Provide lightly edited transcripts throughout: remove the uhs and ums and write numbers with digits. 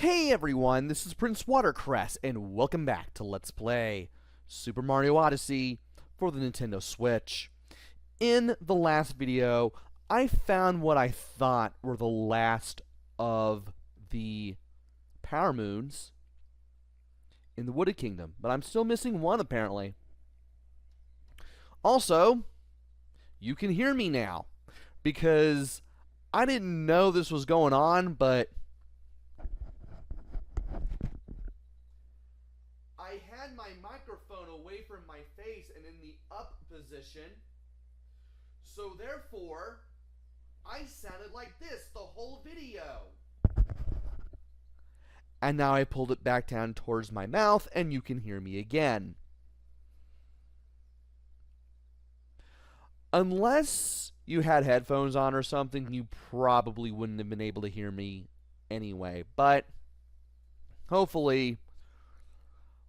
Hey everyone, this is PrinceWatercress, and welcome back to Let's Play Super Mario Odyssey for the Nintendo Switch. In the last video, I found what I thought were the last of the Power Moons in the Wooded Kingdom, but I'm still missing one apparently. Also, you can hear me now, because I didn't know this was going on, but I had my microphone away from my face and in the up position, so therefore I sounded like this the whole video. And now I pulled it back down towards my mouth and you can hear me again. Unless you had headphones on or something, you probably wouldn't have been able to hear me anyway, but hopefully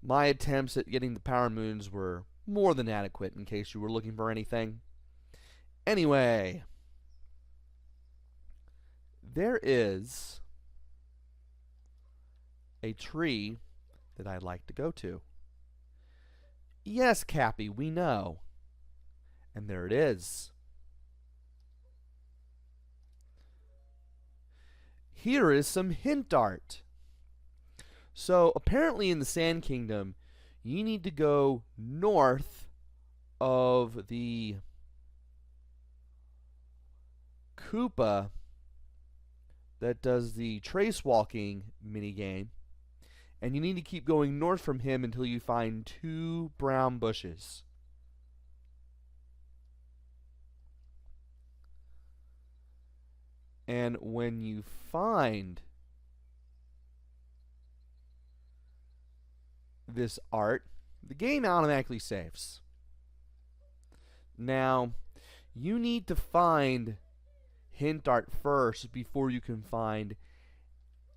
my attempts at getting the Power Moons were more than adequate, in case you were looking for anything. Anyway, there is a tree that I'd like to go to. Yes, Cappy, we know. And there it is. Here is some hint art. So, apparently in the Sand Kingdom, you need to go north of the Koopa that does the trace walking minigame, and you need to keep going north from him until you find 2 brown bushes. And when you find this art, the game automatically saves. Now, you need to find hint art first before you can find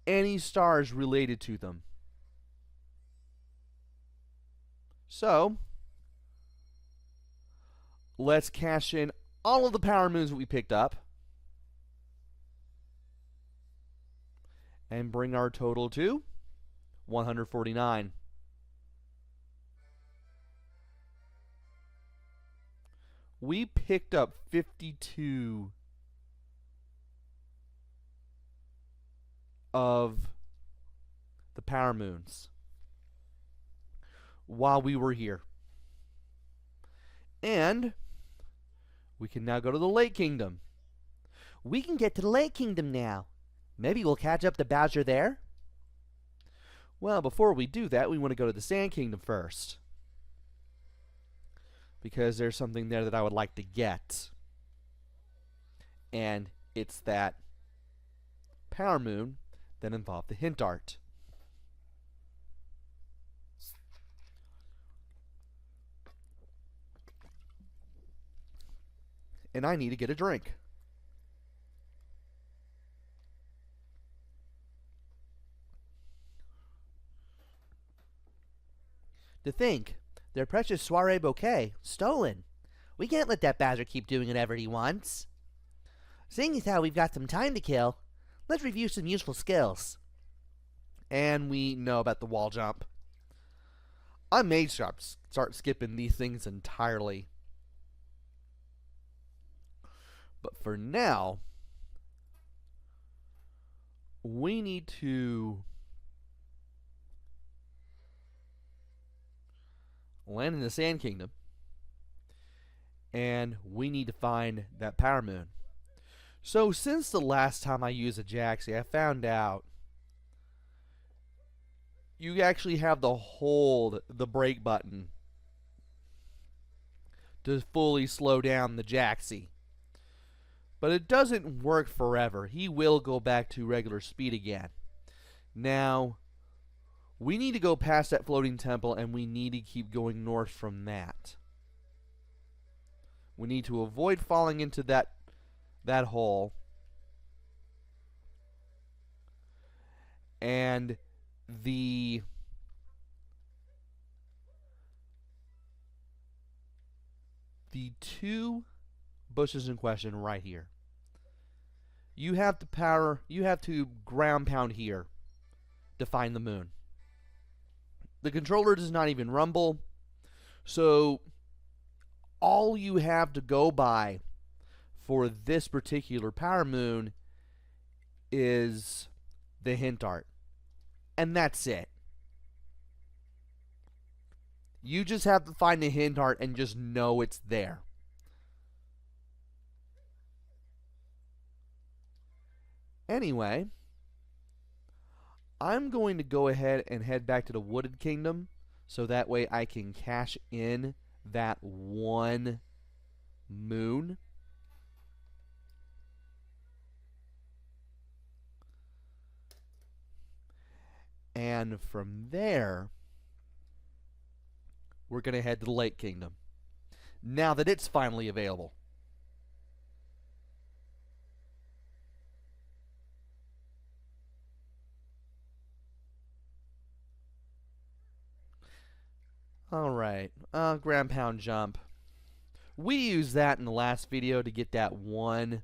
any stars related to them. So, let's cash in all of the Power Moons that we picked up and bring our total to 149. We picked up 52 of the Power Moons while we were here. And we can now go to the Lake Kingdom. We can get to the Lake Kingdom now. Maybe we'll catch up to Bowser there. Well, before we do that, we want to go to the Sand Kingdom first, because there's something there that I would like to get. And it's that Power Moon that involved the hint art. And I need to get a drink. To think, their precious soiree bouquet stolen. We can't let that Bowser keep doing whatever he wants. Seeing as how we've got some time to kill, let's review some useful skills. And we know about the wall jump. I may start skipping these things entirely. But for now, we need to land in the Sand Kingdom, and we need to find that Power Moon. So since the last time I used a Jaxie, I found out you actually have to hold the brake button to fully slow down the Jaxie. But it doesn't work forever. He will go back to regular speed again. Now, we need to go past that floating temple, and we need to keep going north from that. We need to avoid falling into that hole. And the two bushes in question right here. You have to ground pound here to find the moon. The controller does not even rumble, so all you have to go by for this particular power moon is the hint art. And that's it. You just have to find the hint art and just know it's there. Anyway, I'm going to go ahead and head back to the Wooded Kingdom so that way I can cash in that one moon. And from there, we're going to head to the Lake Kingdom now that it's finally available. Alright, ground pound jump. We used that in the last video to get that one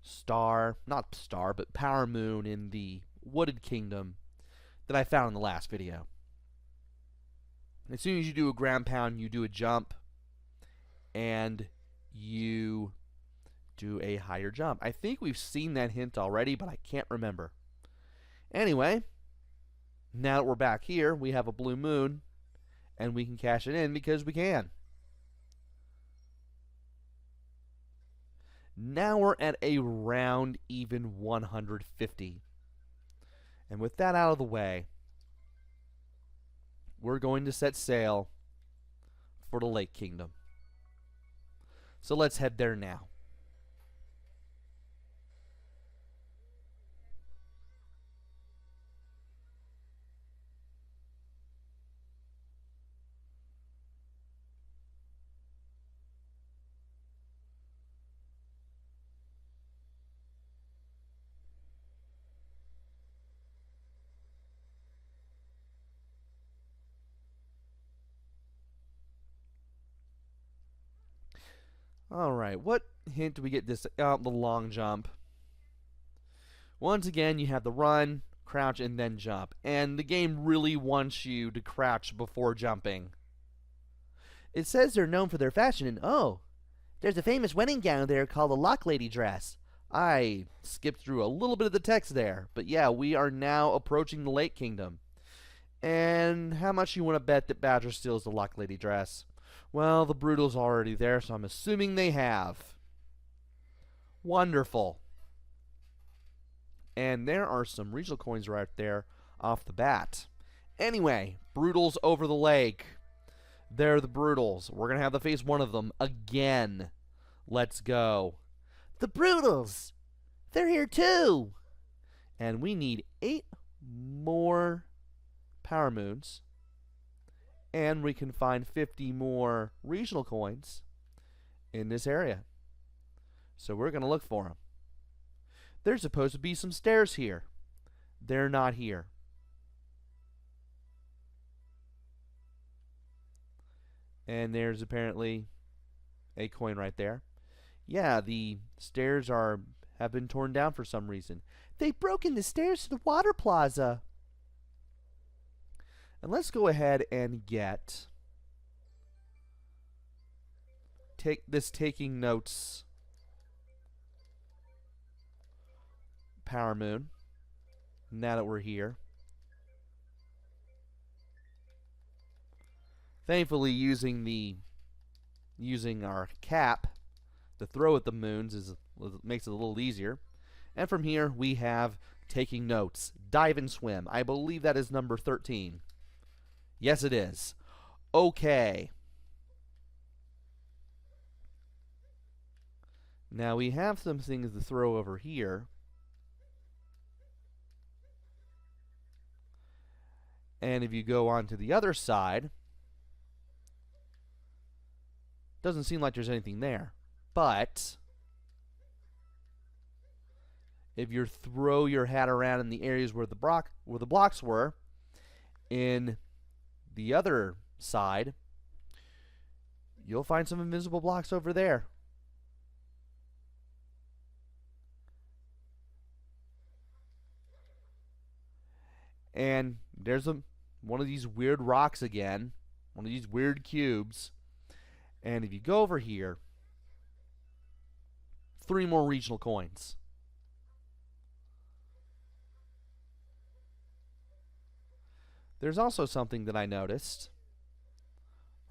star, not star, but power moon in the Wooded Kingdom that I found in the last video. As soon as you do a ground pound, you do a jump, and you do a higher jump. I think we've seen that hint already, but I can't remember. Anyway, now that we're back here, we have a blue moon, and we can cash it in because we can. Now we're at a round even 150. And with that out of the way, we're going to set sail for the Lake Kingdom. So let's head there now. Alright, what hint do we get this? The long jump. Once again, you have the run, crouch, and then jump. And the game really wants you to crouch before jumping. It says they're known for their fashion, and oh, there's a famous wedding gown there called the Lock Lady dress. I skipped through a little bit of the text there. But yeah, we are now approaching the Lake Kingdom. And how much you want to bet that Badger steals the Lock Lady dress? Well, the Broodals are already there, so I'm assuming they have. Wonderful. And there are some regional coins right there off the bat. Anyway, Broodals over the lake. They're the Broodals. We're going to have to face one of them again. Let's go. The Broodals! They're here too! And we need 8 more power moons. And we can find 50 more regional coins in this area. So we're going to look for them. There's supposed to be some stairs here. They're not here. And there's apparently a coin right there. Yeah, the stairs have been torn down for some reason. They've broken the stairs to the water plaza. And let's go ahead and take this taking notes power moon now that we're here. Thankfully, using our cap to throw at the moons makes it a little easier. And from here we have taking notes, dive and swim. I believe that is number 13. Yes, it is. Okay. Now we have some things to throw over here. And if you go on to the other side, doesn't seem like there's anything there. But if you throw your hat around in the areas where the blocks were, in the other side, you'll find some invisible blocks over there. And there's one of these weird rocks again, one of these weird cubes. And if you go over here, 3 more regional coins. There's also something that I noticed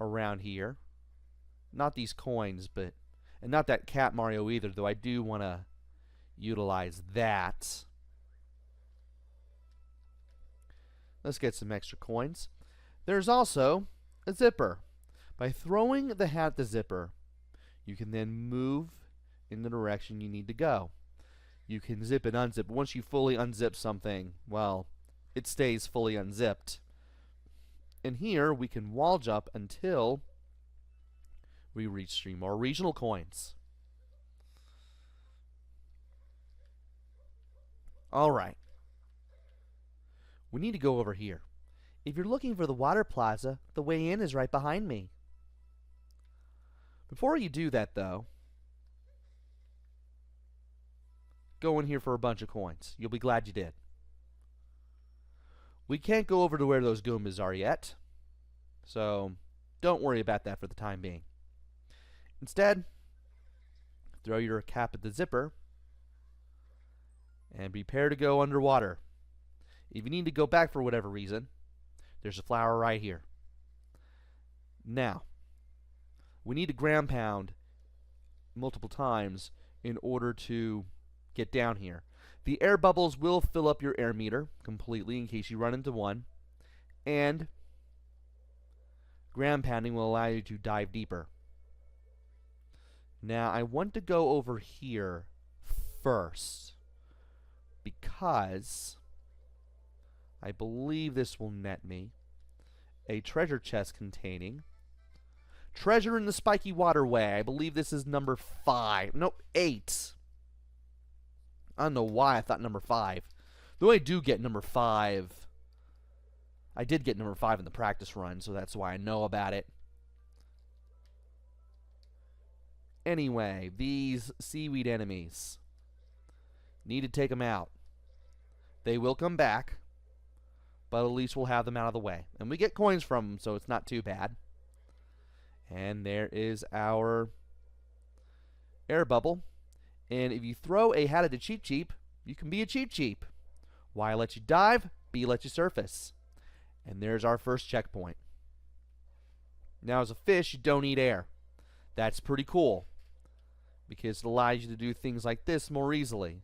around here. Not these coins, and not that Cat Mario either, though I do want to utilize that. Let's get some extra coins. There's also a zipper. By throwing the hat at the zipper, you can then move in the direction you need to go. You can zip and unzip. Once you fully unzip something, well, it stays fully unzipped. And here we can wall jump until we reach 3 more regional coins. Alright. We need to go over here. If you're looking for the water plaza, the way in is right behind me. Before you do that, though, go in here for a bunch of coins. You'll be glad you did. We can't go over to where those Goombas are yet, so don't worry about that for the time being. Instead, throw your cap at the zipper and prepare to go underwater. If you need to go back for whatever reason, there's a flower right here. Now, we need to ground pound multiple times in order to get down here. The air bubbles will fill up your air meter completely in case you run into one, and ground pounding will allow you to dive deeper. Now, I want to go over here first because I believe this will net me a treasure chest containing treasure in the spiky waterway. I believe this is number 5. Nope, 8. I don't know why I thought number 5. Though I do get number 5. I did get number 5 in the practice run, so that's why I know about it. Anyway, these seaweed enemies. Need to take them out. They will come back, but at least we'll have them out of the way. And we get coins from them, so it's not too bad. And there is our air bubble. And if you throw a hat at the Cheep Cheep, you can be a Cheep Cheep. Y let you dive, B let you surface. And there's our first checkpoint. Now, as a fish, you don't need air. That's pretty cool, because it allows you to do things like this more easily.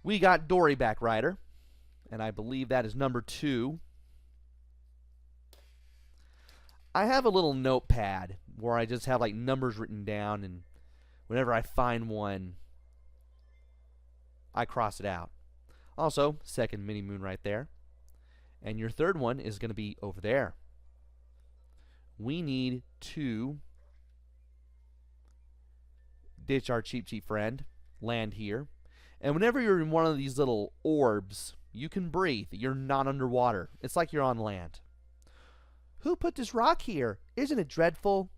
We got Dory back rider, and I believe that is number 2. I have a little notepad where I just have like numbers written down, and whenever I find one, I cross it out. Also, second mini moon right there. And your third one is going to be over there. We need to ditch our Cheep Cheep friend, land here. And whenever you're in one of these little orbs, you can breathe. You're not underwater. It's like you're on land. Who put this rock here? Isn't it dreadful?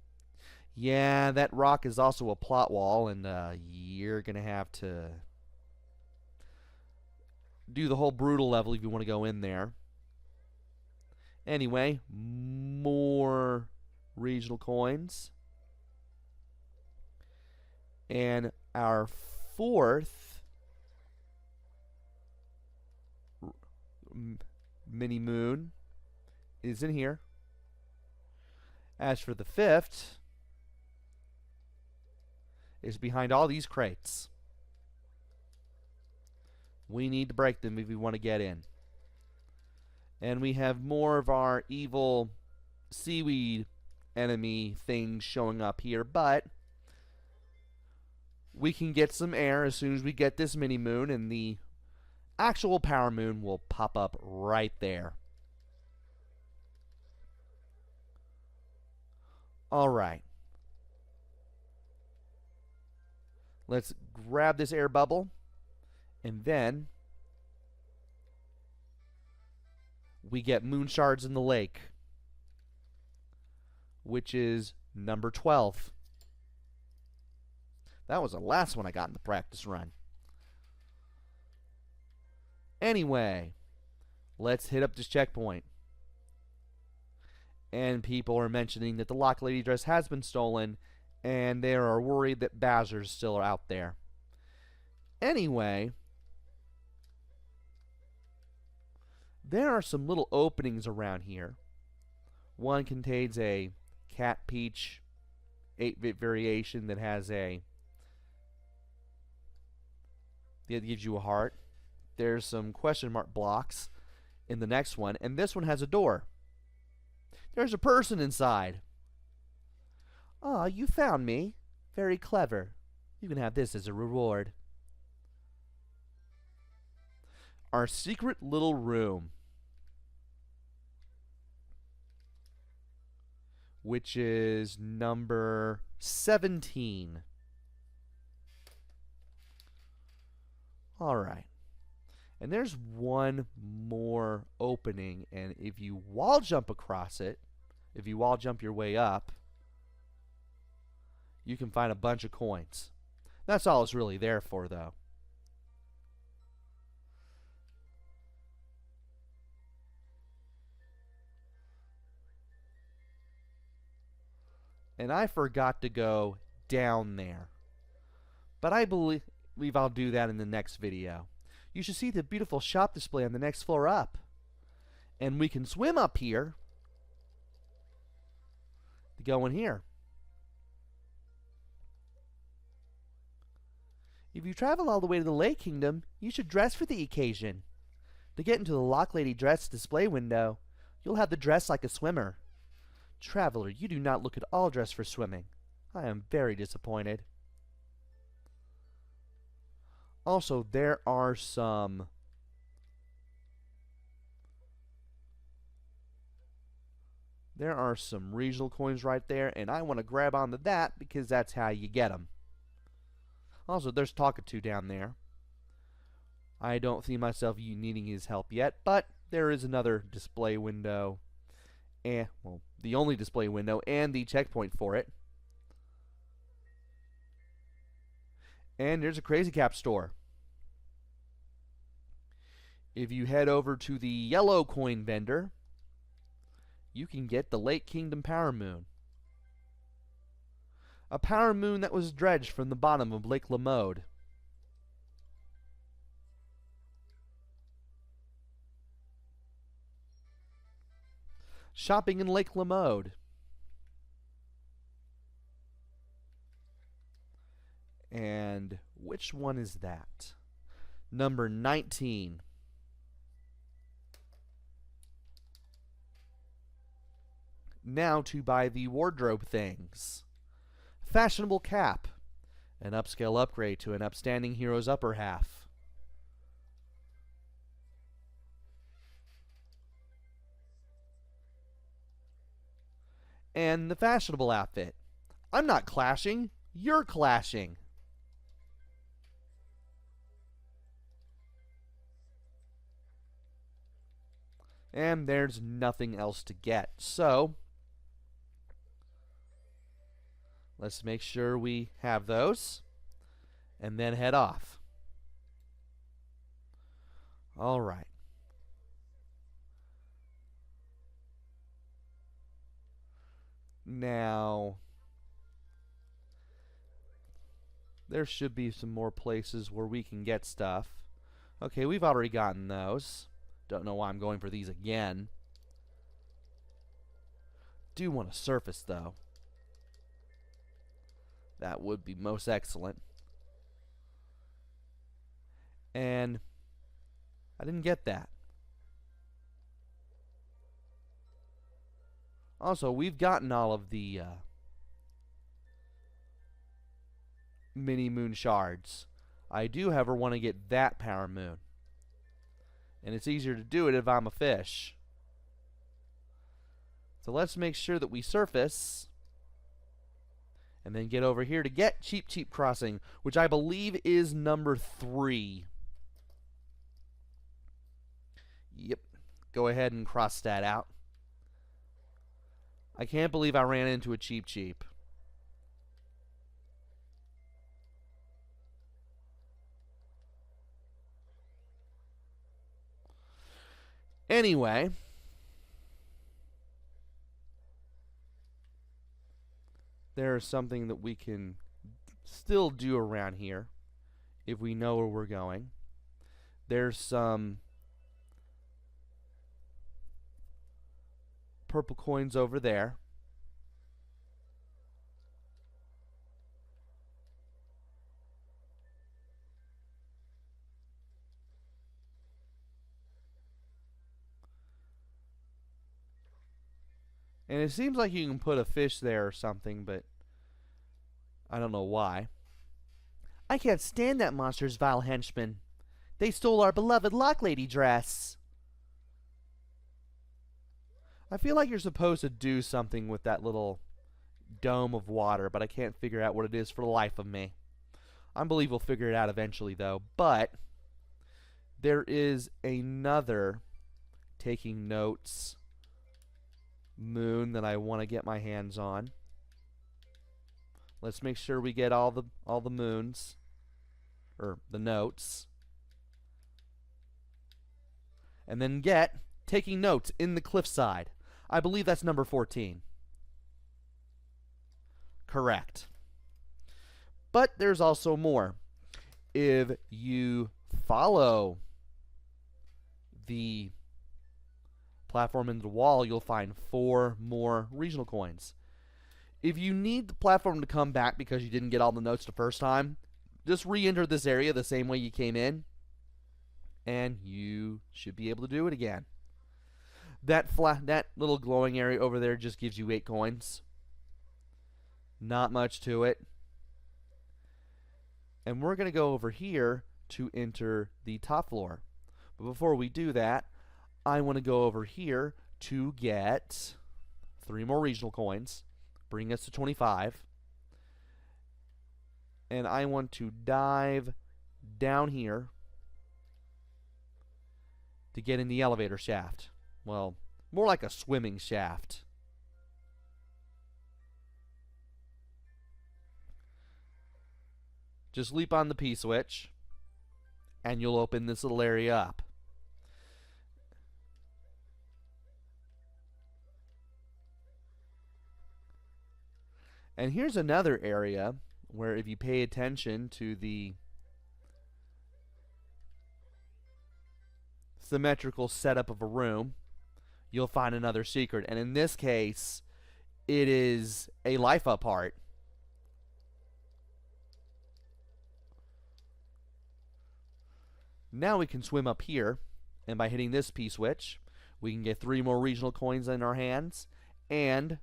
Yeah, that rock is also a plot wall, and you're going to have to do the whole Broodal level if you want to go in there. Anyway, more regional coins. And our 4th mini moon is in here. As for the 5th, is behind all these crates. We need to break them if we want to get in. And we have more of our evil seaweed enemy things showing up here, but we can get some air as soon as we get this mini moon, and the actual power moon will pop up right there. Alright. Let's grab this air bubble, and then we get moon shards in the lake, which is number 12. That was the last one I got in the practice run. Anyway, let's hit up this checkpoint. And people are mentioning that the Lock Lady dress has been stolen, and they are worried that Bowser's still out there. Anyway, there are some little openings around here. One contains a Cat Peach 8-bit variation that has that gives you a heart. There's some question mark blocks in the next one, and this one has a door. There's a person inside. Ah, you found me. Very clever. You can have this as a reward. Our secret little room, which is number 17. Alright. And there's one more opening, and if you wall jump across it, if you wall jump your way up, you can find a bunch of coins. That's all it's really there for, though. And I forgot to go down there. But I believe I'll do that in the next video. You should see the beautiful shop display on the next floor up. And we can swim up here to go in here. If you travel all the way to the Lake Kingdom, you should dress for the occasion. To get into the Lock Lady dress display window, you'll have to dress like a swimmer. Traveler, you do not look at all dressed for swimming. I am very disappointed. Also, there are some regional coins right there, and I want to grab onto that because that's how you get them. Also, there's Talkatoo down there. I don't see myself needing his help yet, but there is another display window. Well, the only display window and the checkpoint for it. And there's a Crazy Cap store. If you head over to the yellow coin vendor, you can get the Lake Kingdom Power Moon. A power moon that was dredged from the bottom of Lake Lamode. Shopping in Lake Lamode. And which one is that? Number 19. Now to buy the wardrobe things. Fashionable cap. An upscale upgrade to an upstanding hero's upper half. And the fashionable outfit. I'm not clashing, you're clashing. And there's nothing else to get. So, let's make sure we have those and then head off. All right. Now, there should be some more places where we can get stuff. Okay, we've already gotten those. Don't know why I'm going for these again. Do want to surface, though. That would be most excellent. And I didn't get that. Also, we've gotten all of the mini moon shards. I do, however, want to get that power moon. And it's easier to do it if I'm a fish. So let's make sure that we surface. And then get over here to get Cheap Cheap Crossing, which I believe is number 3. Yep. Go ahead and cross that out. I can't believe I ran into a Cheap Cheap. Anyway, there's something that we can still do around here if we know where we're going. There's some purple coins over there. And it seems like you can put a fish there or something, but I don't know why. I can't stand that monster's vile henchmen. They stole our beloved Lock Lady dress. I feel like you're supposed to do something with that little dome of water, but I can't figure out what it is for the life of me. I believe we'll figure it out eventually, though. But there is another taking notes moon that I want to get my hands on. Let's make sure we get all the moons, or the notes, and then get taking notes in the cliffside. I believe that's number 14. Correct. But there's also more. If you follow the platform into the wall, you'll find 4 more regional coins. If you need the platform to come back because you didn't get all the notes the first time, just re-enter this area the same way you came in, and you should be able to do it again. That little glowing area over there just gives you 8 coins. Not much to it. And we're going to go over here to enter the top floor. But before we do that, I want to go over here to get 3 more regional coins, bring us to 25. And I want to dive down here to get in the elevator shaft. Well, more like a swimming shaft. Just leap on the P switch, and you'll open this little area up. And here's another area where if you pay attention to the symmetrical setup of a room, you'll find another secret. And in this case, it is a life up heart. Now we can swim up here, and by hitting this P switch, we can get 3 more regional coins in our hands, and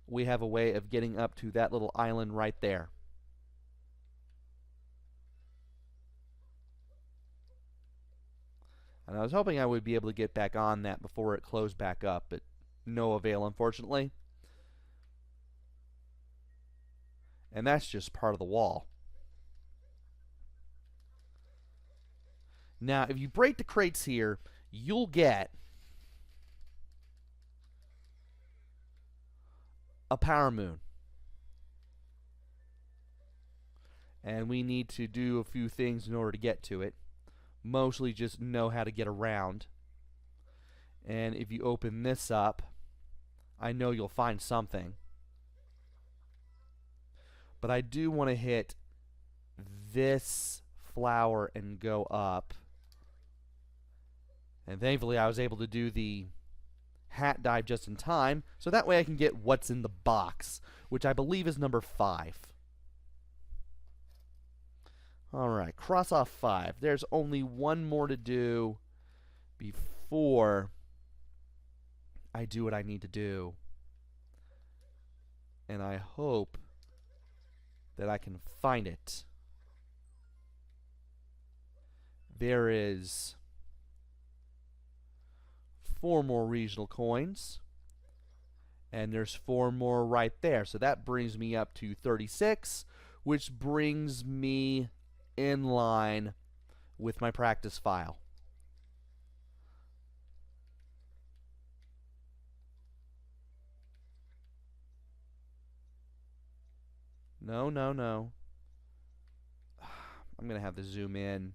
we have a way of getting up to that little island right there. And I was hoping I would be able to get back on that before it closed back up, but no avail, unfortunately. And that's just part of the wall. Now, if you break the crates here, you'll get a power moon. And we need to do a few things in order to get to it. Mostly just know how to get around. And if you open this up, I know you'll find something. But I do want to hit this flower and go up. And thankfully I was able to do the hat dive just in time, so that way I can get what's in the box, which I believe is number 5. Alright, cross off 5. There's only one more to do before I do what I need to do. And I hope that I can find it. There is 4 more regional coins, and there's 4 more right there, so that brings me up to 36, which brings me in line with my practice file. No. I'm gonna have to zoom in.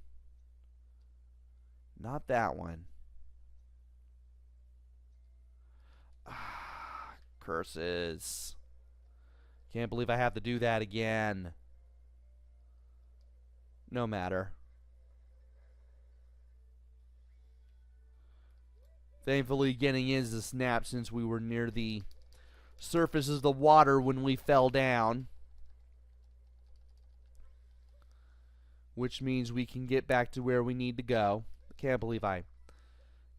Not that one. Ah, curses. Can't believe I have to do that again. No matter. Thankfully, getting in is a snap since we were near the surface of the water when we fell down. Which means we can get back to where we need to go. I can't believe I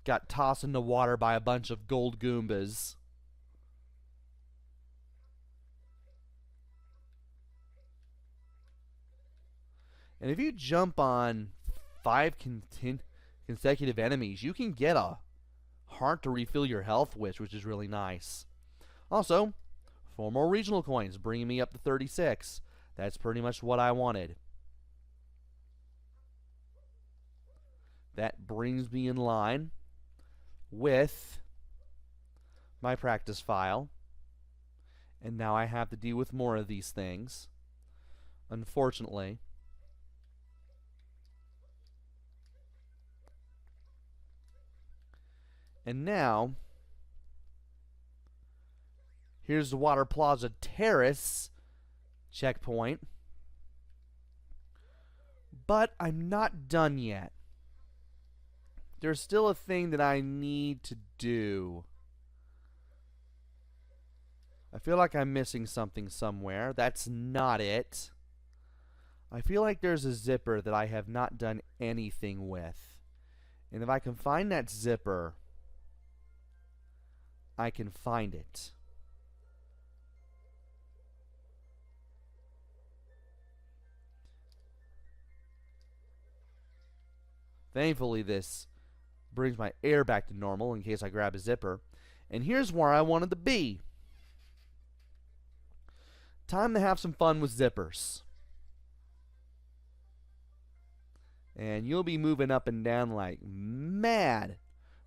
got tossed in the water by a bunch of gold Goombas. And if you jump on 5 consecutive enemies, you can get a heart to refill your health with, which is really nice. Also, 4 more regional coins, bringing me up to 36. That's pretty much what I wanted. That brings me in line with my practice file. And now I have to deal with more of these things, unfortunately. And now, here's the Water Plaza Terrace checkpoint. But I'm not done yet. There's still a thing that I need to do. I feel like I'm missing something somewhere. That's not it. I feel like there's a zipper that I have not done anything with. And if I can find that zipper, I can find it. Thankfully, this brings my air back to normal in case I grab a zipper. And here's where I wanted to be. Time to have some fun with zippers. And you'll be moving up and down like mad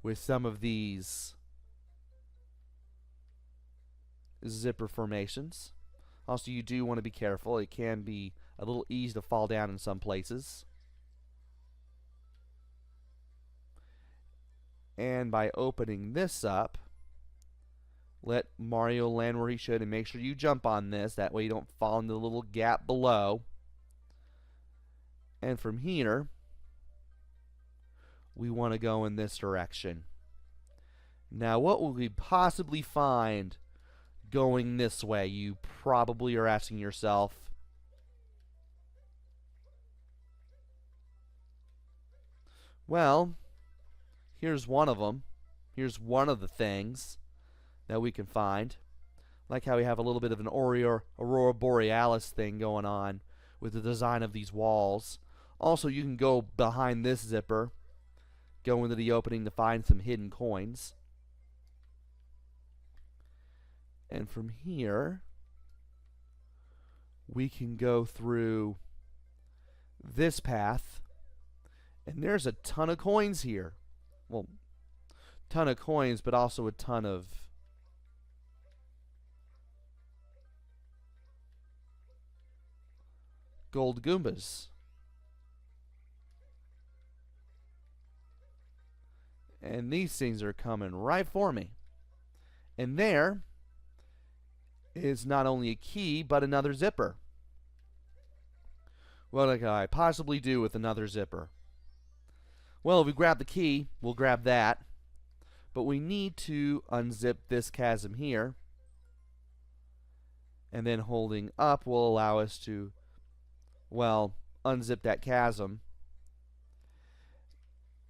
with some of these zipper formations. Also, you do want to be careful. It can be a little easy to fall down in some places. And by opening this up, let Mario land where he should, and make sure you jump on this. That way you don't fall into the little gap below. And from here, we want to go in this direction. Now, what will we possibly find going this way? You probably are asking yourself. Well, here's one of them. Here's one of the things that we can find. Like how we have a little bit of an Aurora Borealis thing going on with the design of these walls. Also, you can go behind this zipper, go into the opening to find some hidden coins. And from here, we can go through this path. And there's a ton of coins here. Well, ton of coins, but also a ton of gold Goombas. And these things are coming right for me. And there is not only a key, but another zipper. What can I possibly do with another zipper? Well, if we grab the key, we'll grab that. But we need to unzip this chasm here. And then holding up will allow us to, well, unzip that chasm.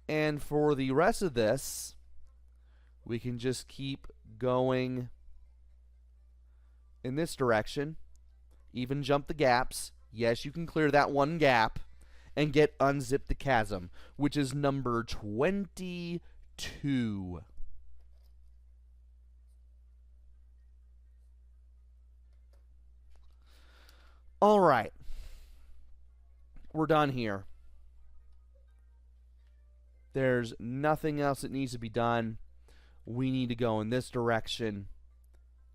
And for the rest of this, we can just keep going in this direction. Even jump the gaps. Yes, you can clear that one gap and get unzip the chasm, which is number 22. All right. We're done here. There's nothing else that needs to be done. We need to go in this direction,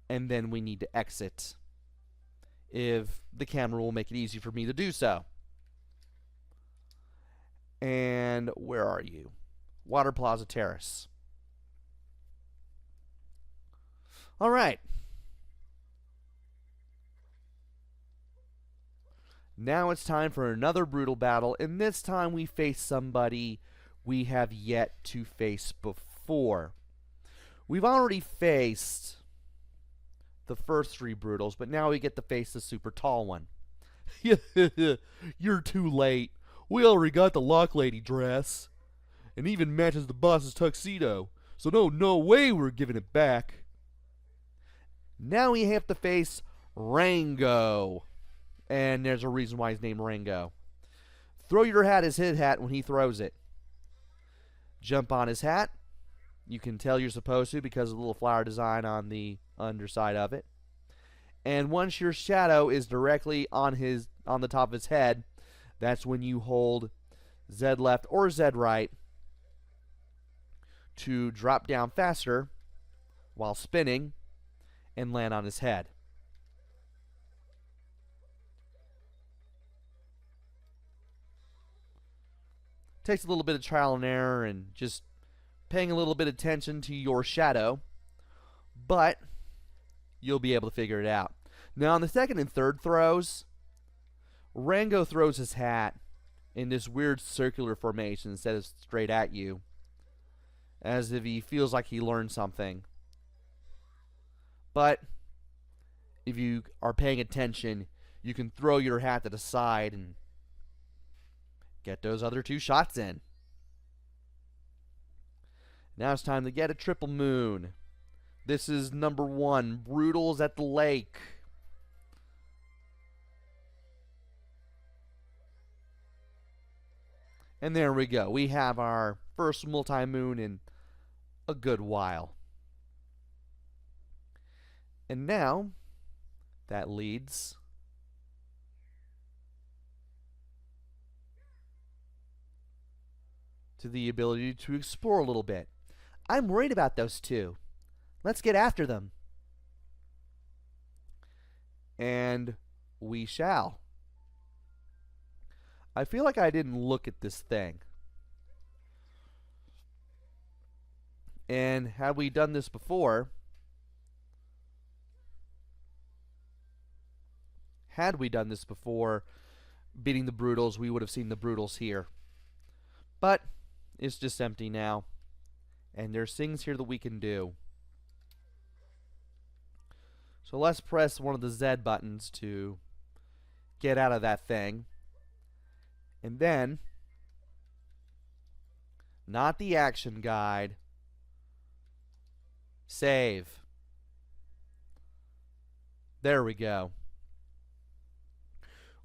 and then we need to exit if the camera will make it easy for me to do so. And where are you? Water Plaza Terrace. All right. Now it's time for another brutal battle, and this time we face somebody we have yet to face before. We've already faced the first 3 Broodals, but now we get to face the super tall one. You're too late. We already got the Lock Lady dress. And even matches the boss's tuxedo. So no way we're giving it back. Now we have to face Rango. And there's a reason why he's named Rango. Throw your hat as his hat when he throws it. Jump on his hat. You can tell you're supposed to because of the little flower design on the underside of it. And once your shadow is directly on the top of his head, that's when you hold Z left or Z right to drop down faster while spinning and land on his head. Takes a little bit of trial and error and just paying a little bit of attention to your shadow, but you'll be able to figure it out. Now on the second and third throws, Rango throws his hat in this weird circular formation instead of straight at you, as if he feels like he learned something. But if you are paying attention, you can throw your hat to the side and get those other 2 shots in. Now it's time to get a triple moon. This is number 1, Broodals at the Lake. And there we go. We have our first multi-moon in a good while. And now, that leads to the ability to explore a little bit. I'm worried about those 2. Let's get after them. And we shall. I feel like I didn't look at this thing. And had we done this before, beating the Broodals, we would have seen the Broodals here. But it's just empty now. And there's things here that we can do. So let's press one of the Z buttons to get out of that thing. And then, not the action guide, save. There we go.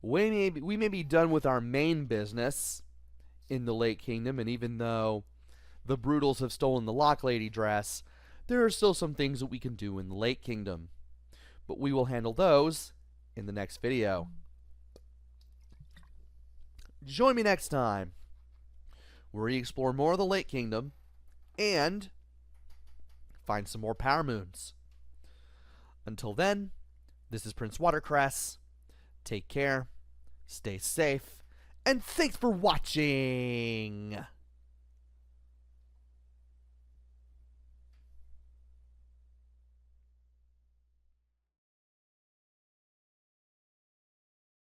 We may be done with our main business in the Lake Kingdom, and even though the Broodals have stolen the Lock Lady dress, there are still some things that we can do in the Lake Kingdom. But we will handle those in the next video. Join me next time, where we explore more of the Lake Kingdom and find some more power moons. Until then, this is PrinceWatercress. Take care, stay safe, and thanks for watching!